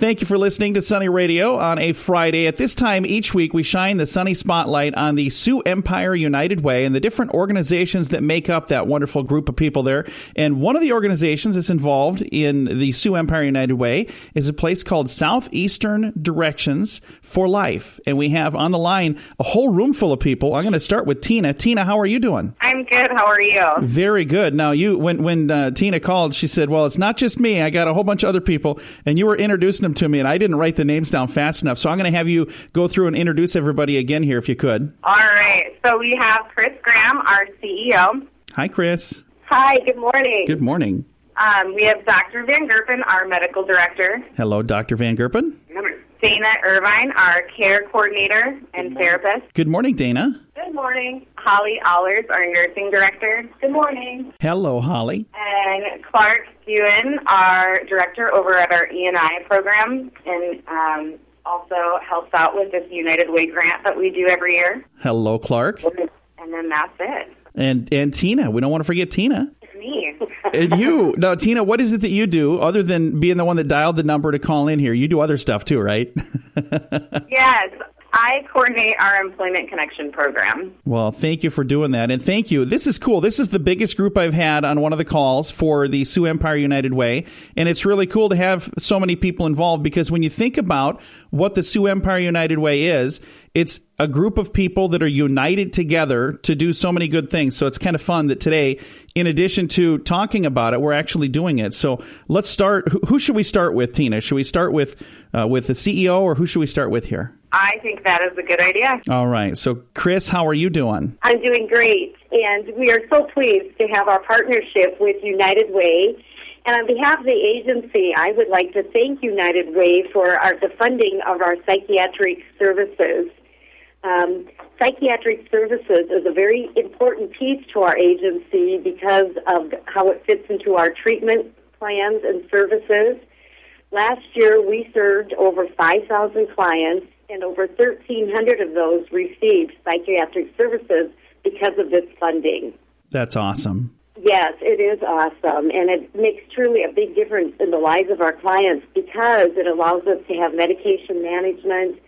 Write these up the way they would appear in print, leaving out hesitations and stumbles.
Thank you for listening to Sunny Radio on a Friday. At this time each week, we shine the sunny spotlight on the Sioux Empire United Way and the different organizations that make up that wonderful group of people there. And one of the organizations that's involved in the Sioux Empire United Way is a place called Southeastern Directions for Life. And we have on the line a whole room full of people. I'm going to start with Tina. Tina, how are you doing? I'm good. How are you? Very good. Now, when Tina called, she said, well, it's not just me. I got a whole bunch of other people. And you were introducing them to me, and I didn't write the names down fast enough. So I'm going to have you go through and introduce everybody again here, if you could. All right. So we have Chris Graham, our CEO. Hi, Chris. Hi. Good morning. Good morning. We have Dr. Van Gerpen, our medical director. Hello, Dr. Van Gerpen. Dana Irvine, our care coordinator and therapist. Good morning, Dana. Good morning. Holly Allers, our nursing director. Good morning. Hello, Holly. And Clark Ewan, our director over at our E&I program, and also helps out with this United Way grant that we do every year. Hello, Clark. And then that's it. And Tina. We don't want to forget Tina. It's me. And you. Now, Tina, what is it that you do other than being the one that dialed the number to call in here? You do other stuff too, right? Yes. I coordinate our Employment Connection program. Well, thank you for doing that. And thank you. This is cool. This is the biggest group I've had on one of the calls for the Sioux Empire United Way. And it's really cool to have so many people involved because when you think about what the Sioux Empire United Way is, it's a group of people that are united together to do so many good things. So it's kind of fun that today, in addition to talking about it, we're actually doing it. So let's start. Who should we start with, Tina? Should we start with the CEO, or who should we start with here? I think that is a good idea. All right. So, Chris, how are you doing? I'm doing great, and we are so pleased to have our partnership with United Way. And on behalf of the agency, I would like to thank United Way for the funding of our psychiatric services. Psychiatric services is a very important piece to our agency because of how it fits into our treatment plans and services. Last year, we served over 5,000 clients, and over 1,300 of those received psychiatric services because of this funding. That's awesome. Yes, it is awesome, and it makes truly a big difference in the lives of our clients because it allows us to have medication management,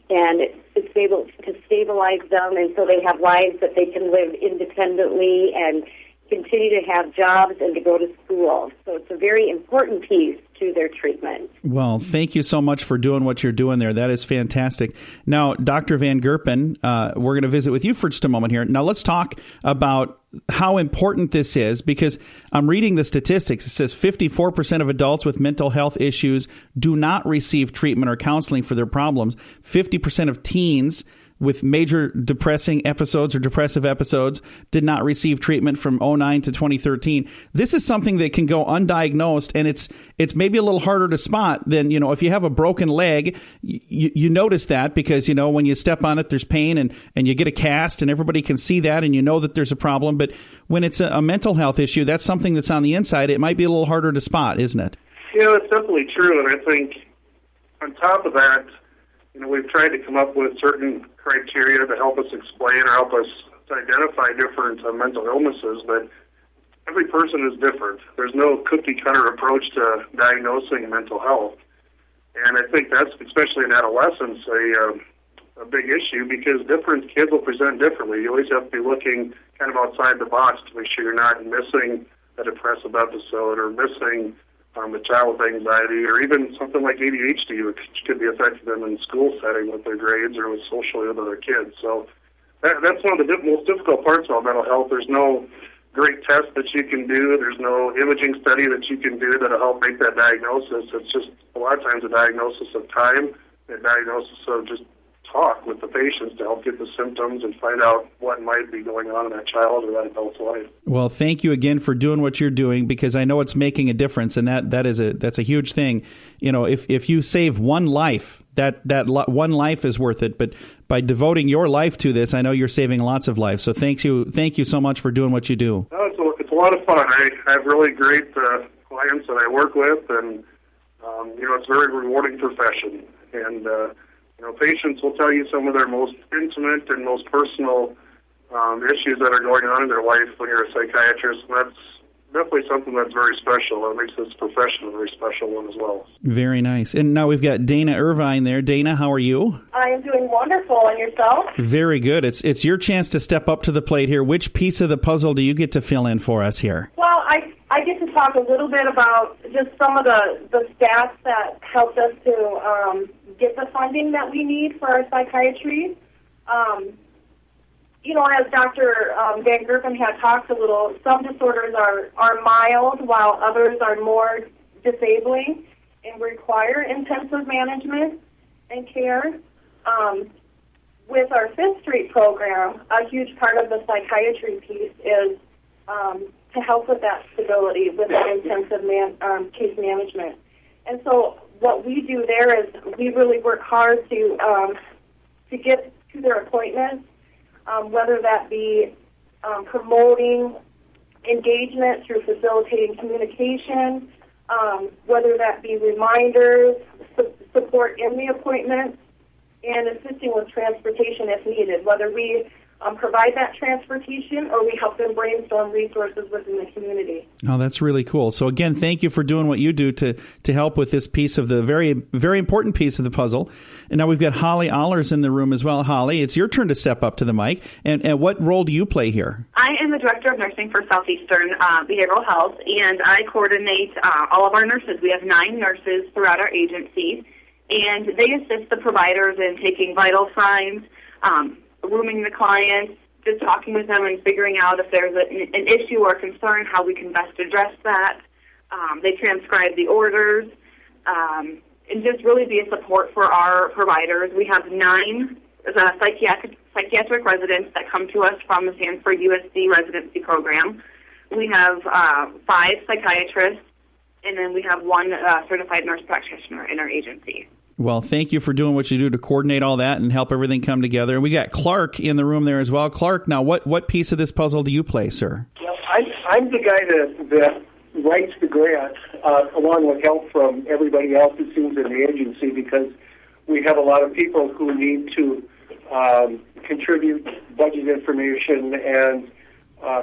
and it's able to stabilize them, and so they have lives that they can live independently and continue to have jobs and to go to school. So it's a very important piece to their treatment. Well, thank you so much for doing what you're doing there. That is fantastic. Now, Dr. Van Gerpen, we're going to visit with you for just a moment here. Now, let's talk about how important this is, because I'm reading the statistics. It says 54% of adults with mental health issues do not receive treatment or counseling for their problems. 50% of teens with major depressing episodes or depressive episodes did not receive treatment from 2009 to 2013. This is something that can go undiagnosed, and it's maybe a little harder to spot than, if you have a broken leg, you notice that because, when you step on it, there's pain and you get a cast and everybody can see that and you know that there's a problem. But when it's a mental health issue, that's something that's on the inside. It might be a little harder to spot, isn't it? It's definitely true. And I think on top of that, we've tried to come up with certain criteria to help us explain or help us to identify different mental illnesses, but every person is different. There's no cookie-cutter approach to diagnosing mental health. And I think that's, especially in adolescence, a big issue because different kids will present differently. You always have to be looking kind of outside the box to make sure you're not missing a depressive episode or missing a child with anxiety, or even something like ADHD, which could be affecting them in school setting with their grades or with socially with other kids. So that's one of the most difficult parts about mental health. There's no great test that you can do. There's no imaging study that you can do that'll help make that diagnosis. It's just a lot of times a diagnosis of time, a diagnosis of just talk with the patients to help get the symptoms and find out what might be going on in that child or that adult's life. Well, thank you again for doing what you're doing, because I know it's making a difference, and that's a huge thing. If you save one life, that one life is worth it. But by devoting your life to this, I know you're saving lots of lives. So thank you so much for doing what you do. It's a lot of fun. I have really great clients that I work with, and it's a very rewarding profession. And patients will tell you some of their most intimate and most personal issues that are going on in their life when you're a psychiatrist. And definitely something that's very special. It makes this profession a very special one as well. Very nice. And now we've got Dana Irvine there. Dana, how are you? I am doing wonderful. And yourself? Very good. It's your chance to step up to the plate here. Which piece of the puzzle do you get to fill in for us here? Well, I get to talk a little bit about just some of the stats that helped us to get the funding that we need for our psychiatry. As Dr. Van Gerpen had talked a little, some disorders are mild while others are more disabling and require intensive management and care. With our Fifth Street program, a huge part of the psychiatry piece is to help with that stability, with that intensive case management. And so what we do there is we really work hard to get to their appointments, whether that be promoting engagement through facilitating communication, whether that be reminders, support in the appointments, and assisting with transportation if needed, whether we provide that transportation or we help them brainstorm resources within the community. Oh, that's really cool. So again, thank you for doing what you do to help with this piece of the very, very important piece of the puzzle. And now we've got Holly Allers in the room as well. Holly, it's your turn to step up to the mic. And what role do you play here? I am the Director of Nursing for Southeastern Behavioral Health, and I coordinate all of our nurses. We have 9 nurses throughout our agency, and they assist the providers in taking vital signs, rooming the clients, just talking with them and figuring out if there's an issue or concern, how we can best address that. They transcribe the orders, and just really be a support for our providers. We have 9 psychiatric residents that come to us from the Sanford USC residency program. We have 5 psychiatrists, and then we have 1 certified nurse practitioner in our agency. Well, thank you for doing what you do to coordinate all that and help everything come together. And we got Clark in the room there as well. Clark, now what piece of this puzzle do you play, sir? Well, I'm the guy that writes the grant along with help from everybody else who seems in the agency, because we have a lot of people who need to contribute budget information and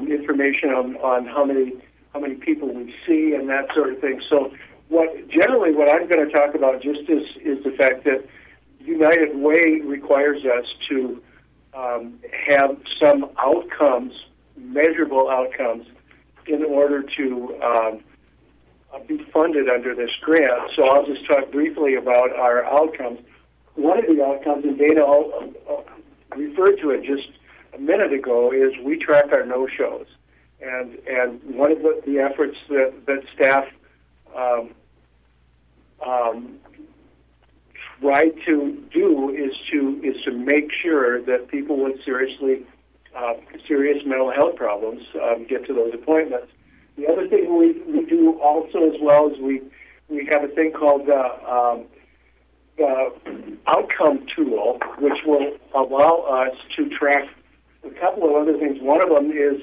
information on how many people we see and that sort of thing. So what I'm going to talk about just is the fact that United Way requires us to have some outcomes, measurable outcomes, in order to be funded under this grant. So I'll just talk briefly about our outcomes. One of the outcomes, and Dana referred to it just a minute ago, is we track our no-shows. And one of the efforts that staff try to do is to make sure that people with serious mental health problems get to those appointments. The other thing we do also as well is we have a thing called the outcome tool, which will allow us to track a couple of other things. One of them is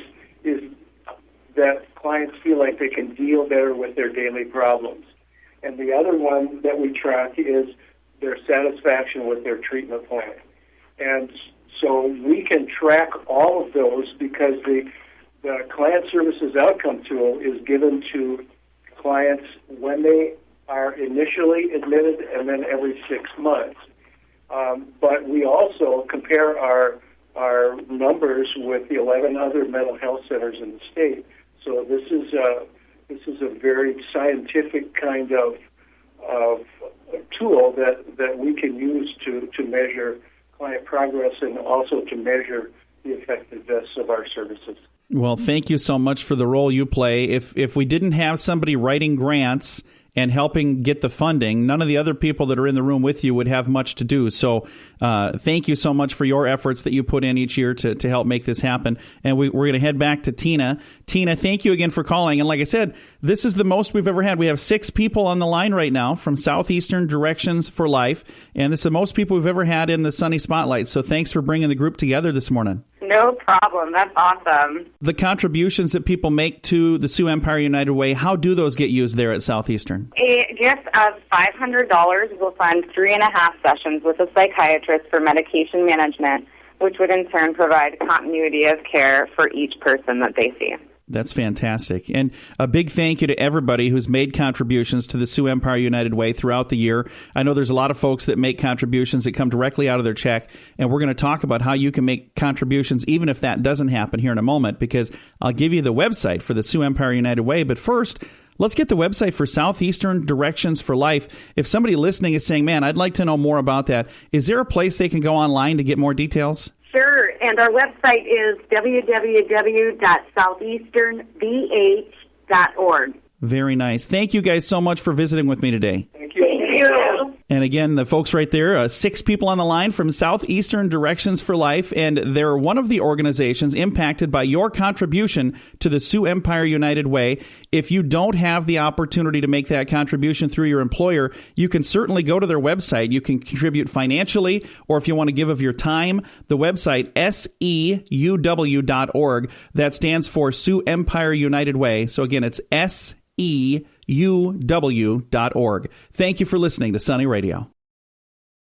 that clients feel like they can deal better with their daily problems. And the other one that we track is their satisfaction with their treatment plan. And so we can track all of those because the client services outcome tool is given to clients when they are initially admitted and then every 6 months. But we also compare our numbers with the 11 other mental health centers in the state. So this is a very scientific kind of tool that we can use to measure client progress and also to measure the effectiveness of our services. Well, thank you so much for the role you play. If we didn't have somebody writing grants and helping get the funding, none of the other people that are in the room with you would have much to do. So thank you so much for your efforts that you put in each year to help make this happen. And we're going to head back to Tina. Tina, thank you again for calling. And like I said, this is the most we've ever had. We have 6 people on the line right now from Southeastern Directions for Life. And this is the most people we've ever had in the Sunny Spotlight. So thanks for bringing the group together this morning. No problem. That's awesome. The contributions that people make to the Sioux Empire United Way, how do those get used there at Southeastern? A gift of $500 will fund 3.5 sessions with a psychiatrist for medication management, which would in turn provide continuity of care for each person that they see. That's fantastic. And a big thank you to everybody who's made contributions to the Sioux Empire United Way throughout the year. I know there's a lot of folks that make contributions that come directly out of their check, and we're going to talk about how you can make contributions even if that doesn't happen here in a moment, because I'll give you the website for the Sioux Empire United Way. But first, let's get the website for Southeastern Directions for Life. If somebody listening is saying, man, I'd like to know more about that, is there a place they can go online to get more details? Sure, and our website is www.southeasternvh.org. Very nice. Thank you guys so much for visiting with me today. Thank you. And again, the folks right there, 6 people on the line from Southeastern Directions for Life, and they're one of the organizations impacted by your contribution to the Sioux Empire United Way. If you don't have the opportunity to make that contribution through your employer, you can certainly go to their website. You can contribute financially, or if you want to give of your time, the website, SEUW.org. That stands for Sioux Empire United Way. So again, it's SEUW.org. Thank you for listening to Sunny Radio.